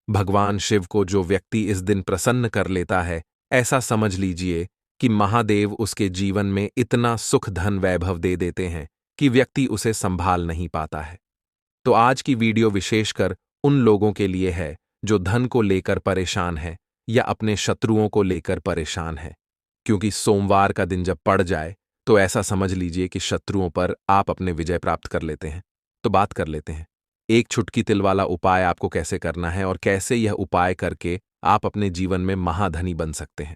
भगवान शिव को जो व्यक्ति इस दिन प्रसन्न कर लेता है, ऐसा समझ लीजिए कि महादेव उसके जीवन में इतना सुख धन वैभव दे देते हैं कि व्यक्ति उसे संभाल नहीं पाता है। तो आज की वीडियो विशेषकर उन लोगों के लिए है जो धन को लेकर परेशान है या अपने शत्रुओं को लेकर परेशान है, क्योंकि सोमवार का दिन जब पड़ जाए तो ऐसा समझ लीजिए कि शत्रुओं पर आप अपने विजय प्राप्त कर लेते हैं। तो बात कर लेते हैं एक छुटकी तिल वाला उपाय आपको कैसे करना है और कैसे यह उपाय करके आप अपने जीवन में महाधनी बन सकते हैं।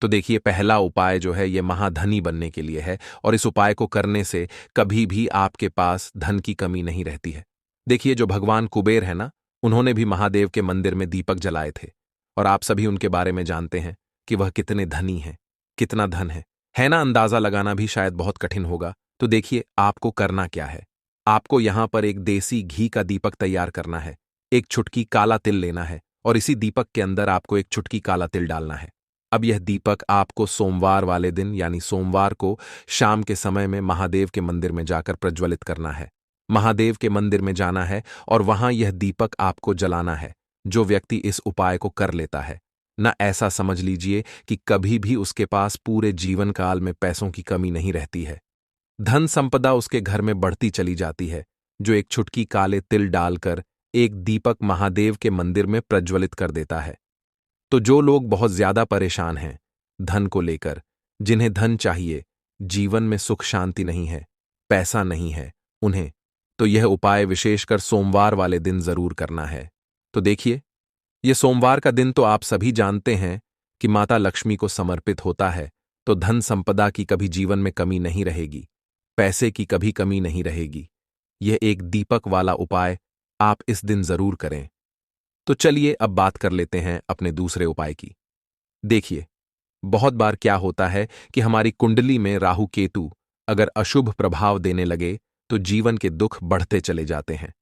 तो देखिए, पहला उपाय जो है यह महाधनी बनने के लिए है और इस उपाय को करने से कभी भी आपके पास धन की कमी नहीं रहती है। देखिए, जो भगवान कुबेर है ना, उन्होंने भी महादेव के मंदिर में दीपक जलाए थे और आप सभी उनके बारे में जानते हैं कि वह कितने धनी हैं, कितना धन है ना। अंदाजा लगाना भी शायद बहुत कठिन होगा। तो देखिए, आपको करना क्या है। आपको यहां पर एक देसी घी का दीपक तैयार करना है, एक चुटकी काला तिल लेना है और इसी दीपक के अंदर आपको एक चुटकी काला तिल डालना है। अब यह दीपक आपको सोमवार वाले दिन यानी सोमवार को शाम के समय में महादेव के मंदिर में जाकर प्रज्वलित करना है। महादेव के मंदिर में जाना है और वहां यह दीपक आपको जलाना है। जो व्यक्ति इस उपाय को कर लेता है ना, ऐसा समझ लीजिए कि कभी भी उसके पास पूरे जीवन काल में पैसों की कमी नहीं रहती है। धन संपदा उसके घर में बढ़ती चली जाती है, जो एक छुटकी काले तिल डालकर एक दीपक महादेव के मंदिर में प्रज्वलित कर देता है। तो जो लोग बहुत ज्यादा परेशान हैं धन को लेकर, जिन्हें धन चाहिए, जीवन में सुख शांति नहीं है, पैसा नहीं है उन्हें, तो यह उपाय विशेषकर सोमवार वाले दिन जरूर करना है। तो देखिए, यह सोमवार का दिन तो आप सभी जानते हैं कि माता लक्ष्मी को समर्पित होता है, तो धन संपदा की कभी जीवन में कमी नहीं रहेगी, पैसे की कभी कमी नहीं रहेगी। यह एक दीपक वाला उपाय आप इस दिन जरूर करें। तो चलिए अब बात कर लेते हैं अपने दूसरे उपाय की। देखिए, बहुत बार क्या होता है कि हमारी कुंडली में राहु केतु अगर अशुभ प्रभाव देने लगे तो जीवन के दुख बढ़ते चले जाते हैं।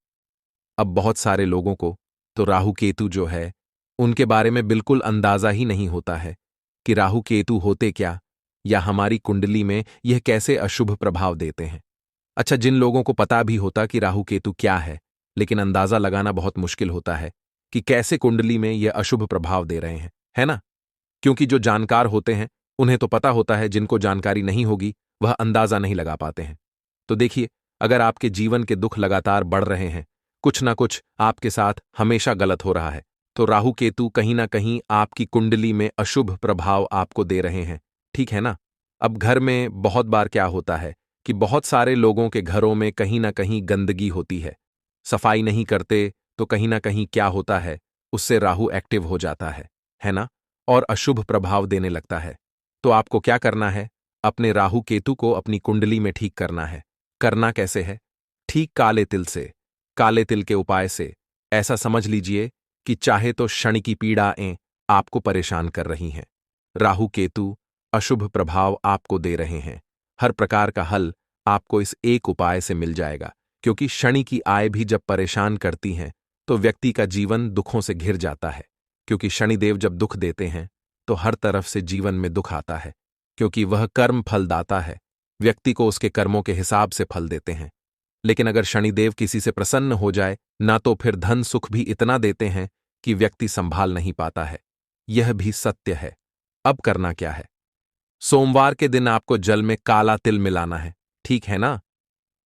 अब बहुत सारे लोगों को तो राहु केतु जो है उनके बारे में बिल्कुल अंदाजा ही नहीं होता है कि राहु केतु होते क्या या हमारी कुंडली में यह कैसे अशुभ प्रभाव देते हैं। अच्छा, जिन लोगों को पता भी होता कि राहु केतु क्या है, लेकिन अंदाजा लगाना बहुत मुश्किल होता है कि कैसे कुंडली में यह अशुभ प्रभाव दे रहे हैं, है ना। क्योंकि जो जानकार होते हैं उन्हें तो पता होता है, जिनको जानकारी नहीं होगी वह अंदाजा नहीं लगा पाते हैं। तो देखिए, अगर आपके जीवन के दुख लगातार बढ़ रहे हैं, कुछ ना कुछ आपके साथ हमेशा गलत हो रहा है, तो राहु केतु कहीं ना कहीं आपकी कुंडली में अशुभ प्रभाव आपको दे रहे हैं, ठीक है ना। अब घर में बहुत बार क्या होता है कि बहुत सारे लोगों के घरों में कहीं ना कहीं गंदगी होती है, सफाई नहीं करते, तो कहीं ना कहीं क्या होता है, उससे राहु एक्टिव हो जाता है ना, और अशुभ प्रभाव देने लगता है। तो आपको क्या करना है, अपने राहु केतु को अपनी कुंडली में ठीक करना है। करना कैसे है? ठीक काले तिल से, काले तिल के उपाय से। ऐसा समझ लीजिए कि चाहे तो शनि की पीड़ाएं आपको परेशान कर रही हैं, राहु केतु अशुभ प्रभाव आपको दे रहे हैं, हर प्रकार का हल आपको इस एक उपाय से मिल जाएगा। क्योंकि शनि की आय भी जब परेशान करती हैं तो व्यक्ति का जीवन दुखों से घिर जाता है। क्योंकि शनिदेव जब दुख देते हैं तो हर तरफ से जीवन में दुख आता है, क्योंकि वह कर्म फलदाता है, व्यक्ति को उसके कर्मों के हिसाब से फल देते हैं। लेकिन अगर शनिदेव किसी से प्रसन्न हो जाए ना, तो फिर धन सुख भी इतना देते हैं कि व्यक्ति संभाल नहीं पाता है। यह भी सत्य है। अब करना क्या है? सोमवार के दिन आपको जल में काला तिल मिलाना है, ठीक है ना।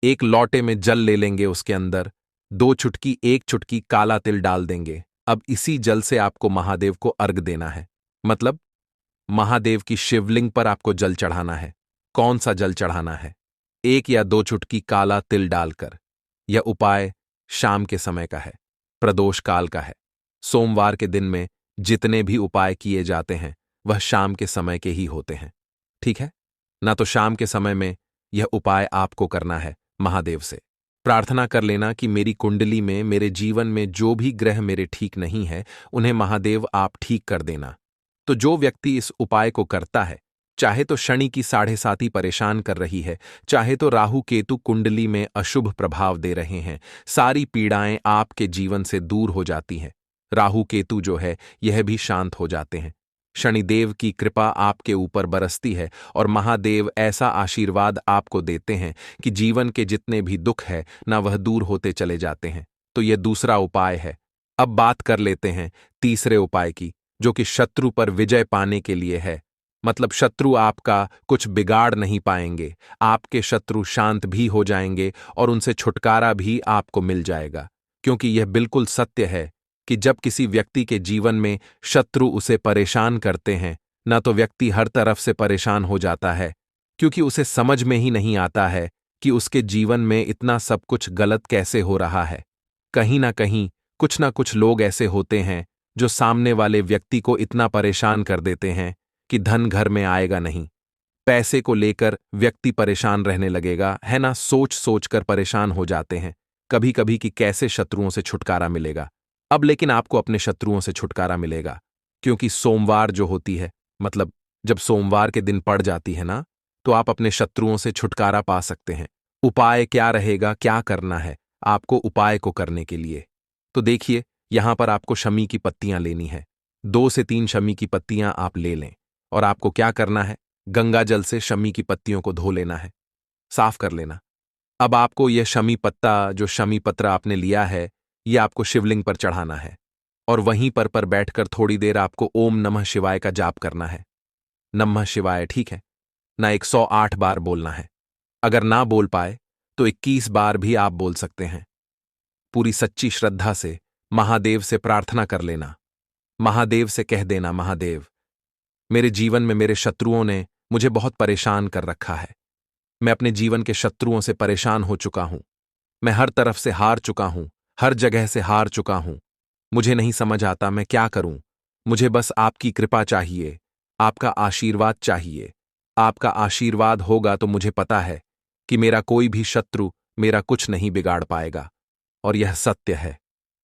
एक लोटे में जल ले लेंगे, उसके अंदर 2 चुटकी 1 चुटकी काला तिल डाल देंगे। अब इसी जल से आपको महादेव को अर्घ देना है, मतलब महादेव की शिवलिंग पर आपको जल चढ़ाना है। कौन सा जल चढ़ाना है? 1 या 2 चुटकी काला तिल डालकर। यह उपाय शाम के समय का है, प्रदोष काल का है। सोमवार के दिन में जितने भी उपाय किए जाते हैं वह शाम के समय के ही होते हैं, ठीक है ना। तो शाम के समय में यह उपाय आपको करना है। महादेव से प्रार्थना कर लेना कि मेरी कुंडली में, मेरे जीवन में जो भी ग्रह मेरे ठीक नहीं है उन्हें महादेव आप ठीक कर देना। तो जो व्यक्ति इस उपाय को करता है चाहे तो शनि की 7.5 परेशान कर रही है, चाहे तो राहु केतु कुंडली में अशुभ प्रभाव दे रहे हैं, सारी पीड़ाएं आपके जीवन से दूर हो जाती हैं। राहु केतु जो है यह भी शांत हो जाते हैं। शनिदेव की कृपा आपके ऊपर बरसती है और महादेव ऐसा आशीर्वाद आपको देते हैं कि जीवन के जितने भी दुख है ना वह दूर होते चले जाते हैं। तो यह दूसरा उपाय है। अब बात कर लेते हैं तीसरे उपाय की, जो कि शत्रु पर विजय पाने के लिए है। मतलब शत्रु आपका कुछ बिगाड़ नहीं पाएंगे, आपके शत्रु शांत भी हो जाएंगे और उनसे छुटकारा भी आपको मिल जाएगा। क्योंकि यह बिल्कुल सत्य है कि जब किसी व्यक्ति के जीवन में शत्रु उसे परेशान करते हैं, ना तो व्यक्ति हर तरफ से परेशान हो जाता है, क्योंकि उसे समझ में ही नहीं आता है कि उसके जीवन में इतना सब कुछ गलत कैसे हो रहा है। कहीं ना कुछ लोग ऐसे होते हैं जो सामने वाले व्यक्ति को इतना परेशान कर देते हैं कि धन घर में आएगा नहीं। पैसे को लेकर व्यक्ति परेशान रहने लगेगा, है ना, सोच सोच कर परेशान हो जाते हैं कभी कभी कि कैसे शत्रुओं से छुटकारा मिलेगा। अब लेकिन आपको अपने शत्रुओं से छुटकारा मिलेगा, क्योंकि सोमवार जो होती है, मतलब जब सोमवार के दिन पड़ जाती है ना, तो आप अपने शत्रुओं से छुटकारा पा सकते हैं। उपाय क्या रहेगा, क्या करना है आपको उपाय को करने के लिए? तो देखिए, यहां पर आपको शमी की पत्तियां लेनी है। 2 से 3 शमी की पत्तियां आप ले लें और आपको क्या करना है, गंगा जल से शमी की पत्तियों को धो लेना है, साफ कर लेना। अब आपको यह शमी पत्ता, जो शमी पत्र आपने लिया है, यह आपको शिवलिंग पर चढ़ाना है और वहीं पर बैठकर थोड़ी देर आपको ओम नमः शिवाय का जाप करना है। नमः शिवाय, ठीक है ना, 108 बार बोलना है। अगर ना बोल पाए तो 21 बार भी आप बोल सकते हैं। पूरी सच्ची श्रद्धा से महादेव से प्रार्थना कर लेना। महादेव से कह देना, महादेव, मेरे जीवन में मेरे शत्रुओं ने मुझे बहुत परेशान कर रखा है। मैं अपने जीवन के शत्रुओं से परेशान हो चुका हूं। मैं हर तरफ से हार चुका हूं, हर जगह से हार चुका हूं। मुझे नहीं समझ आता मैं क्या करूं। मुझे बस आपकी कृपा चाहिए, आपका आशीर्वाद चाहिए। आपका आशीर्वाद होगा तो मुझे पता है कि मेरा कोई भी शत्रु मेरा कुछ नहीं बिगाड़ पाएगा। और यह सत्य है।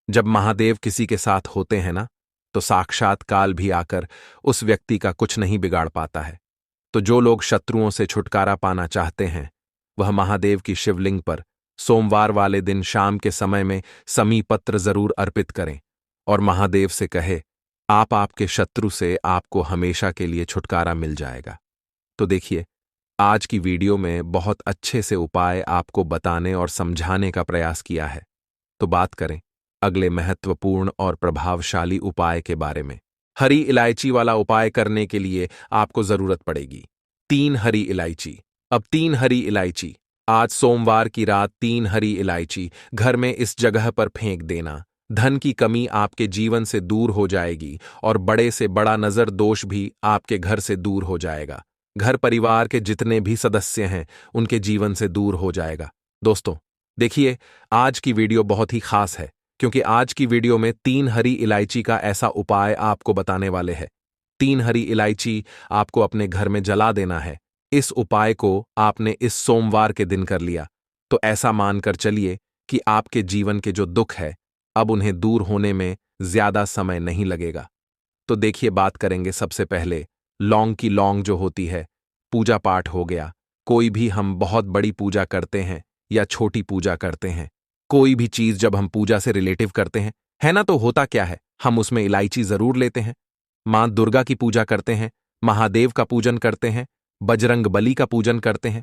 जब महादेव किसी के साथ होते हैं ना, तो साक्षात काल भी आकर उस व्यक्ति का कुछ नहीं बिगाड़ पाता है। तो जो लोग शत्रुओं से छुटकारा पाना चाहते हैं, वह महादेव की शिवलिंग पर सोमवार वाले दिन शाम के समय में समी पत्र जरूर अर्पित करें और महादेव से कहे, आपके शत्रु से आपको हमेशा के लिए छुटकारा मिल जाएगा। तो देखिए, आज की वीडियो में बहुत अच्छे से उपाय आपको बताने और समझाने का प्रयास किया है। तो बात करें अगले महत्वपूर्ण और प्रभावशाली उपाय के बारे में। हरी इलायची वाला उपाय करने के लिए आपको जरूरत पड़ेगी 3 हरी इलायची। अब 3 हरी इलायची, आज सोमवार की रात 3 हरी इलायची घर में इस जगह पर फेंक देना। धन की कमी आपके जीवन से दूर हो जाएगी और बड़े से बड़ा नजर दोष भी आपके घर से दूर हो जाएगा। घर परिवार के जितने भी सदस्य हैं उनके जीवन से दूर हो जाएगा। दोस्तों देखिए, आज की वीडियो बहुत ही खास है, क्योंकि आज की वीडियो में 3 हरी इलायची का ऐसा उपाय आपको बताने वाले हैं। 3 हरी इलायची आपको अपने घर में जला देना है। इस उपाय को आपने इस सोमवार के दिन कर लिया तो ऐसा मानकर चलिए कि आपके जीवन के जो दुख है, अब उन्हें दूर होने में ज्यादा समय नहीं लगेगा। तो देखिए, बात करेंगे सबसे पहले लौंग की। लौंग जो होती है, पूजा पाठ हो गया, कोई भी हम बहुत बड़ी पूजा करते हैं या छोटी पूजा करते हैं, कोई भी चीज जब हम पूजा से रिलेटिव करते हैं, है ना, तो होता क्या है, हम उसमें इलायची जरूर लेते हैं। मां दुर्गा की पूजा करते हैं, महादेव का पूजन करते हैं, बजरंग बली का पूजन करते हैं,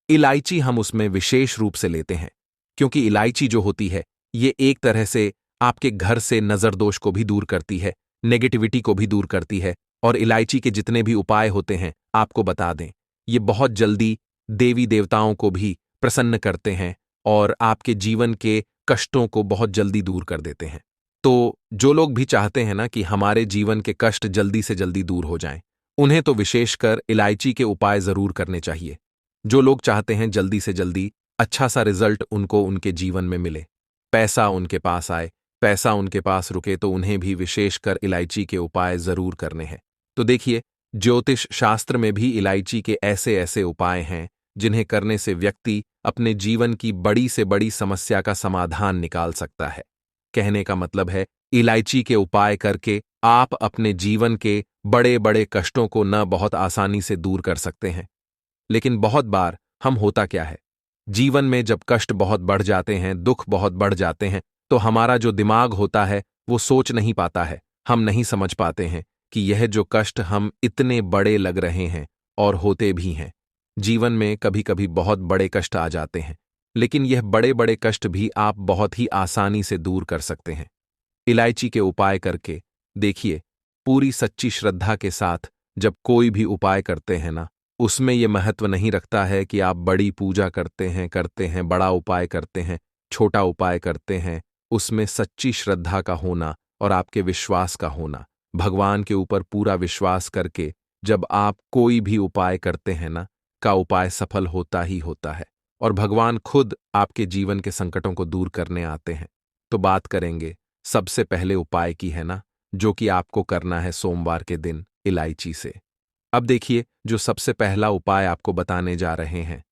इलायची हम उसमें विशेष रूप से लेते हैं, क्योंकि इलायची जो होती है ये एक तरह से आपके घर से नजर दोष को भी दूर करती है, नेगेटिविटी को भी दूर करती है। और इलायची के जितने भी उपाय होते हैं आपको बता दें, ये बहुत जल्दी देवी देवताओं को भी प्रसन्न करते हैं और आपके जीवन के कष्टों को बहुत जल्दी दूर कर देते हैं। तो जो लोग भी चाहते हैं ना कि हमारे जीवन के कष्ट जल्दी से जल्दी दूर हो जाएं, उन्हें तो विशेषकर इलायची के उपाय जरूर करने चाहिए। जो लोग चाहते हैं जल्दी से जल्दी अच्छा सा रिजल्ट उनको उनके जीवन में मिले, पैसा उनके पास आए, पैसा उनके पास रुके, तो उन्हें भी विशेषकर इलायची के उपाय जरूर करने हैं। तो देखिए, ज्योतिष शास्त्र में भी इलायची के ऐसे ऐसे उपाय हैं जिन्हें करने से व्यक्ति अपने जीवन की बड़ी से बड़ी समस्या का समाधान निकाल सकता है। कहने का मतलब है, इलायची के उपाय करके आप अपने जीवन के बड़े बड़े कष्टों को न बहुत आसानी से दूर कर सकते हैं। लेकिन बहुत बार हम होता क्या है, जीवन में जब कष्ट बहुत बढ़ जाते हैं, दुख बहुत बढ़ जाते हैं, तो हमारा जो दिमाग होता है वो सोच नहीं पाता है। हम नहीं समझ पाते हैं कि यह जो कष्ट हम इतने बड़े लग रहे हैं और होते भी हैं। जीवन में कभी कभी बहुत बड़े कष्ट आ जाते हैं, लेकिन यह बड़े बड़े कष्ट भी आप बहुत ही आसानी से दूर कर सकते हैं इलायची के उपाय करके। देखिए, पूरी सच्ची श्रद्धा के साथ जब कोई भी उपाय करते हैं ना, उसमें यह महत्व नहीं रखता है कि आप बड़ी पूजा करते हैं, बड़ा उपाय करते हैं, छोटा उपाय करते हैं। उसमें सच्ची श्रद्धा का होना और आपके विश्वास का होना, भगवान के ऊपर पूरा विश्वास करके जब आप कोई भी उपाय करते हैं ना, का उपाय सफल होता ही होता है और भगवान खुद आपके जीवन के संकटों को दूर करने आते हैं। तो बात करेंगे सबसे पहले उपाय की, है ना, जो कि आपको करना है सोमवार के दिन इलायची से। अब देखिए, जो सबसे पहला उपाय आपको बताने जा रहे हैं,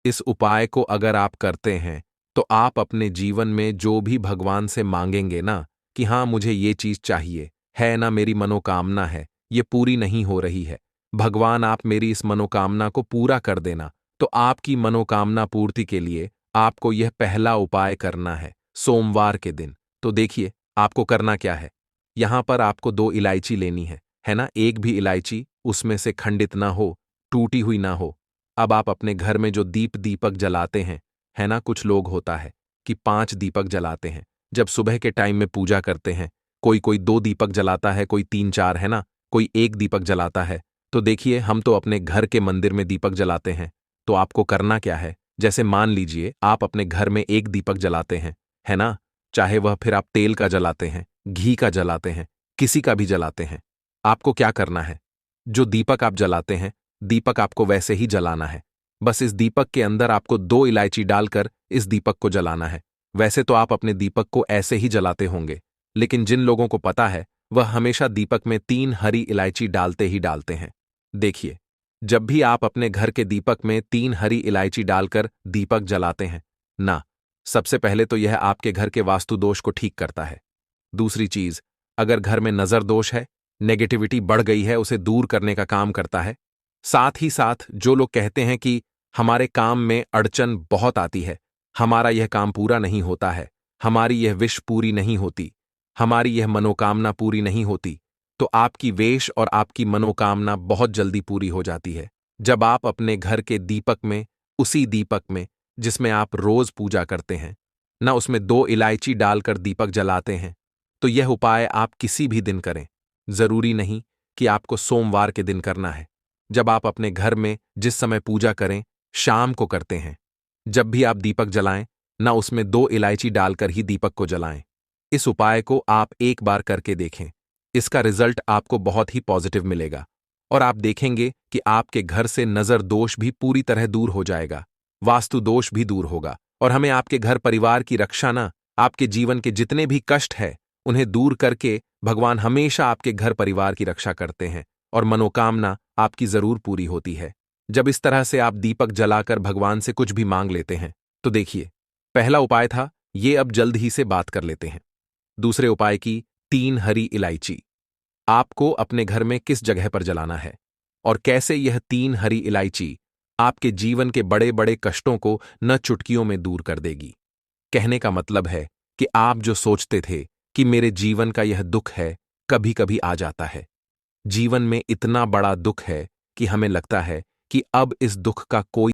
इस उपाय को अगर आप करते हैं तो आप अपने जीवन में जो भी भगवान से मांगेंगे ना कि हाँ मुझे ये चीज चाहिए, है ना, मेरी मनोकामना है, ये पूरी नहीं हो रही है, भगवान आप मेरी इस मनोकामना को पूरा कर देना। तो आपकी मनोकामना पूर्ति के लिए आपको यह पहला उपाय करना है सोमवार के दिन। तो देखिए, आपको करना क्या है, यहां पर आपको 2 इलायची लेनी है ना, एक भी इलायची उसमें से खंडित ना हो, टूटी हुई ना हो। अब आप अपने घर में जो दीपक जलाते हैं, है ना, कुछ लोग होता है कि 5 दीपक जलाते हैं जब सुबह के टाइम में पूजा करते हैं। कोई कोई 2 दीपक जलाता है, कोई 3-4, है ना, कोई 1 दीपक जलाता है। तो देखिए, हम तो अपने घर के मंदिर में दीपक जलाते हैं। तो आपको करना क्या है, जैसे मान लीजिए आप अपने घर में 1 दीपक जलाते हैं, है ना, चाहे वह फिर आप तेल का जलाते हैं, घी का जलाते हैं, किसी का भी जलाते हैं। आपको क्या करना है, जो दीपक आप जलाते हैं, दीपक आपको वैसे ही जलाना है। बस इस दीपक के अंदर आपको 2 इलायची डालकर इस दीपक को जलाना है। वैसे तो आप अपने दीपक को ऐसे ही जलाते होंगे, लेकिन जिन लोगों को पता है वह हमेशा दीपक में 3 हरी इलायची डालते ही डालते हैं। देखिए, जब भी आप अपने घर के दीपक में 3 हरी इलायची डालकर दीपक जलाते हैं ना, सबसे पहले तो यह आपके घर के वास्तु दोष को ठीक करता है। दूसरी चीज, अगर घर में नजर दोष है, नेगेटिविटी बढ़ गई है, उसे दूर करने का काम करता है। साथ ही साथ जो लोग कहते हैं कि हमारे काम में अड़चन बहुत आती है, हमारा यह काम पूरा नहीं होता है, हमारी यह विश पूरी नहीं होती, हमारी यह मनोकामना पूरी नहीं होती, तो आपकी वेश और आपकी मनोकामना बहुत जल्दी पूरी हो जाती है जब आप अपने घर के दीपक में, उसी दीपक में जिसमें आप रोज पूजा करते हैं ना, उसमें 2 इलायची डालकर दीपक जलाते हैं। तो यह उपाय आप किसी भी दिन करें, जरूरी नहीं कि आपको सोमवार के दिन करना है। जब आप अपने घर में जिस समय पूजा करें, शाम को करते हैं, जब भी आप दीपक जलाएं ना, उसमें 2 इलायची डालकर ही दीपक को जलाएं। इस उपाय को आप एक बार करके देखें, इसका रिजल्ट आपको बहुत ही पॉजिटिव मिलेगा और आप देखेंगे कि आपके घर से नजर दोष भी पूरी तरह दूर हो जाएगा, वास्तु दोष भी दूर होगा और हमें आपके घर परिवार की रक्षा ना, आपके जीवन के जितने भी कष्ट है उन्हें दूर करके भगवान हमेशा आपके घर परिवार की रक्षा करते हैं और मनोकामना आपकी जरूर पूरी होती है जब इस तरह से आप दीपक जलाकर भगवान से कुछ भी मांग लेते हैं। तो देखिए, पहला उपाय था ये, अब जल्द ही से बात कर लेते हैं दूसरे उपाय की। 3 हरी इलायची आपको अपने घर में किस जगह पर जलाना है और कैसे यह 3 हरी इलायची आपके जीवन के बड़े बड़े कष्टों को न चुटकियों में दूर कर देगी। कहने का मतलब है कि आप जो सोचते थे कि मेरे जीवन का यह दुख है, कभी कभी आ जाता है, जीवन में इतना बड़ा दुख है कि हमें लगता है कि अब इस दुख का कोई